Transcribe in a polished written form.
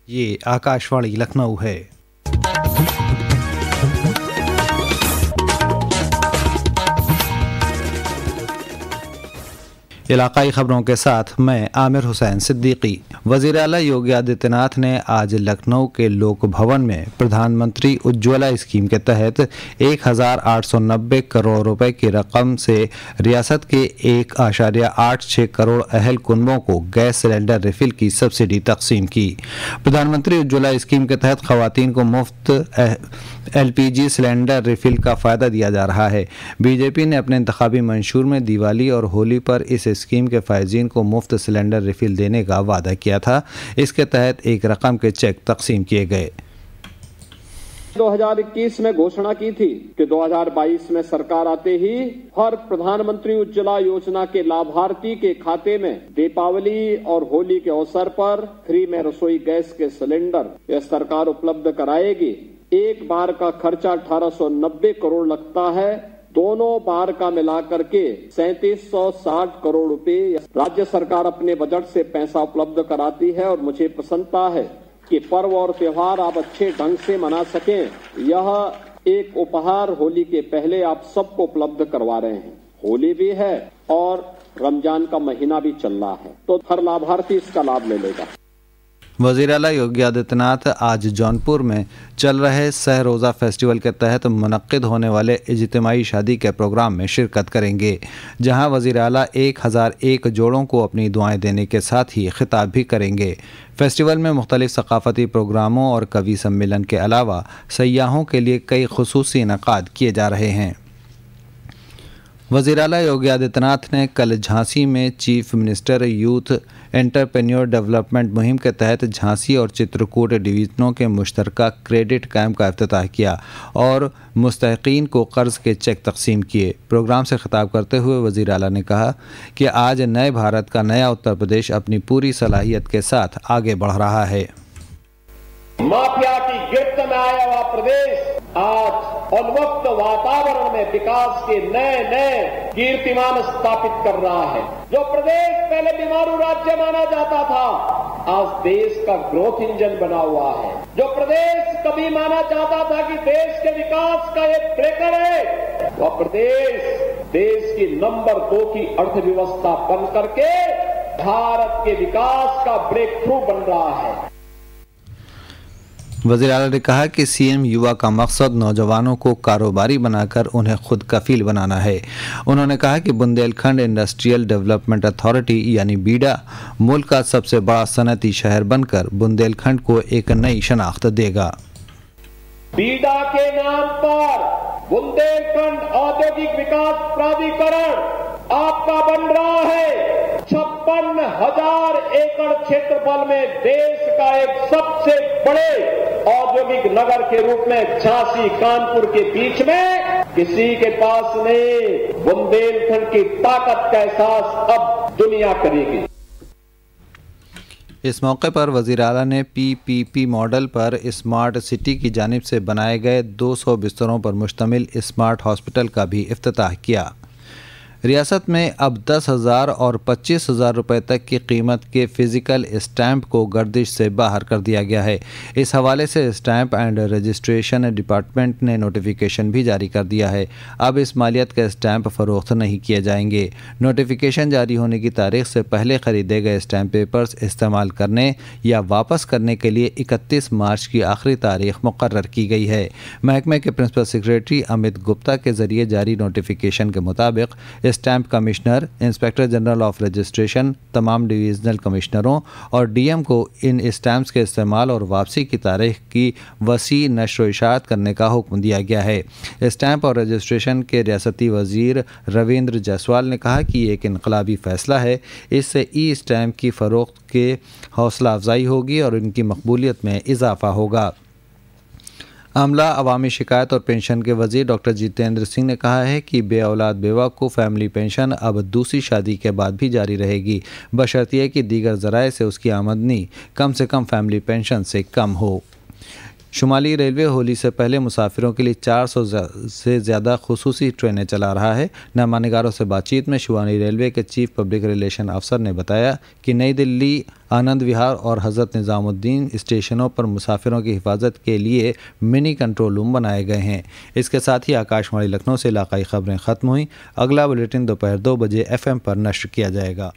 ये आकाशवाणी लखनऊ है। इलाकाई खबरों के साथ मैं आमिर हुसैन सिद्दीकी। वज़ीर आला योगी आदित्यनाथ ने आज लखनऊ के लोक भवन में प्रधानमंत्री उज्ज्वला स्कीम के तहत 1890 करोड़ रुपए की रकम से रियासत के 1.86 करोड़ अहल कुनबों को गैस सिलेंडर रिफिल की सब्सिडी तकसीम की। प्रधानमंत्री उज्ज्वला स्कीम के तहत खवातीन को मुफ्त LPG सिलेंडर रिफिल का फ़ायदा दिया जा रहा है। बीजेपी ने अपने इंतखाबी मंशूर में दिवाली और होली पर इस स्कीम के फ़ायज़ीन को मुफ्त सिलेंडर रिफिल देने का वादा किया था। इसके तहत एक रकम के चेक तकसीम किए गए। 2021 में घोषणा की थी कि 2022 में सरकार आते ही हर प्रधानमंत्री उज्ज्वला योजना के लाभार्थी के खाते में दीपावली और होली के अवसर पर फ्री में रसोई गैस के सिलेंडर यह सरकार उपलब्ध कराएगी। एक बार का खर्चा 1890 करोड़ लगता है, दोनों बार का मिलाकर के 3760 करोड़ रुपए राज्य सरकार अपने बजट से पैसा उपलब्ध कराती है। और मुझे प्रसन्नता है कि पर्व और त्योहार आप अच्छे ढंग से मना सकें, यह एक उपहार होली के पहले आप सबको उपलब्ध करवा रहे हैं। होली भी है और रमजान का महीना भी चल रहा है, तो हर लाभार्थी इसका लाभ ले लेगा। वज़ीर आला योगी आदित्यनाथ आज जौनपुर में चल रहे सह रोज़ा फेस्टिवल के तहत मुनक्किद होने वाले इज्तिमाई शादी के प्रोग्राम में शिरकत करेंगे, जहां वज़ीर आला 1001 जोड़ों को अपनी दुआएं देने के साथ ही खिताब भी करेंगे। फेस्टिवल में मुख्तलिफ सकाफ़ती प्रोग्रामों और कवि सम्मेलन के अलावा सयाहों के लिए कई खुसूसी इनकाद किए जा रहे हैं। वज़ीर आला योगी आदित्यनाथ ने कल झांसी में chief minister youth entrepreneur development मुहिम के तहत झांसी और चित्रकूट डिवीज़नों के मुश्तरका क्रेडिट कैंप का इफ्तिताह किया और मुस्तहिकीन को कर्ज़ के चेक तकसीम किए। प्रोग्राम से खिताब करते हुए वज़ीर आला ने कहा कि आज नए भारत का नया उत्तर प्रदेश अपनी पूरी सलाहियत के साथ आगे बढ़ रहा है। माफिया की गिरफ्त में आया हुआ प्रदेश आज उन्मुक्त वातावरण में विकास के नए नए कीर्तिमान स्थापित कर रहा है। जो प्रदेश पहले बीमारू राज्य माना जाता था, आज देश का ग्रोथ इंजन बना हुआ है। जो प्रदेश कभी माना जाता था कि देश के विकास का एक ब्रेकर है, वह प्रदेश देश की नंबर 2 की अर्थव्यवस्था बन करके भारत के विकास का ब्रेक थ्रू बन रहा है। वज़ीर आला ने कहा कि सीएम युवा का मकसद नौजवानों को कारोबारी बनाकर उन्हें खुद कफील बनाना है। उन्होंने कहा कि बुंदेलखंड इंडस्ट्रियल डेवलपमेंट अथॉरिटी यानी बीडा मुल्क का सबसे बड़ा सनती शहर बनकर बुंदेलखंड को एक नई शनाख्त देगा। बीडा के नाम पर बुंदेलखंड औद्योगिक विकास प्राधिकरण आपका बन रहा है। 56,000 एकड़ क्षेत्रफल में देश का एक सबसे बड़े औद्योगिक नगर के रूप में झांसी कानपुर के बीच में किसी के पास नहीं। बुंदेलखंड की ताकत का एहसास अब दुनिया करेगी। इस मौके पर वज़ीर आला ने PPP मॉडल पर स्मार्ट सिटी की जानिब से बनाए गए 200 बिस्तरों पर मुश्तमिल स्मार्ट हॉस्पिटल का भी इफ्तिताह किया। रियासत में अब 10,000 और 25,000 रुपये तक की कीमत के फ़िज़िकल स्टैंप को गर्दिश से बाहर कर दिया गया है। इस हवाले से स्टैंप एंड रजिस्ट्रेशन डिपार्टमेंट ने नोटिफिकेशन भी जारी कर दिया है। अब इस मालियत के स्टैंप फ़रोख्त नहीं किए जाएंगे। नोटिफिकेशन जारी होने की तारीख से पहले ख़रीदे गए स्टैंप पेपर्स इस्तेमाल करने या वापस करने के लिए 31 मार्च की आखिरी तारीख मुकर्रर की गई है। महकमे के प्रिंसिपल सेक्रेटरी अमित गुप्ता के ज़रिए जारी नोटिफिकेशन के मुताबिक stamp commissioner, inspector general of registration, तमाम डिवीज़नल कमिश्नरों और डीएम को इन स्टैंप्स के इस्तेमाल और वापसी की तारीख की वसी नशर व इशाअत करने का हुक्म दिया गया है। स्टैंप और रजिस्ट्रेशन के रियासती वज़ीर रविंद्र जायसवाल ने कहा कि ये एक इनकलाबी फ़ैसला है। इससे ई स्टैंप की फ़रोख्त के हौसला अफजाई होगी और इनकी मकबूलियत में इजाफ़ा होगा। अमला, अवामी शिकायत और पेंशन के वज़ीर डॉक्टर जितेंद्र सिंह ने कहा है कि बे औलाद बेवा को फैमिली पेंशन अब दूसरी शादी के बाद भी जारी रहेगी, बशर्ते कि दीगर ज़राए से उसकी आमदनी कम से कम फैमिली पेंशन से कम हो। शुमाली रेलवे होली से पहले मुसाफिरों के लिए 400 से ज़्यादा खुसूसी ट्रेनें चला रहा है। नमानिगारों से बातचीत में शुमाली रेलवे के चीफ पब्लिक रिलेशन अफसर ने बताया कि नई दिल्ली, आनंद विहार और हज़रत निज़ामुद्दीन स्टेशनों पर मुसाफिरों की हिफाजत के लिए मिनी कंट्रोल रूम बनाए गए हैं। इसके साथ ही आकाशवाणी लखनऊ से इलाकाई खबरें ख़त्म हुई। अगला बुलेटिन दोपहर 2 बजे FM पर नश्र किया जाएगा।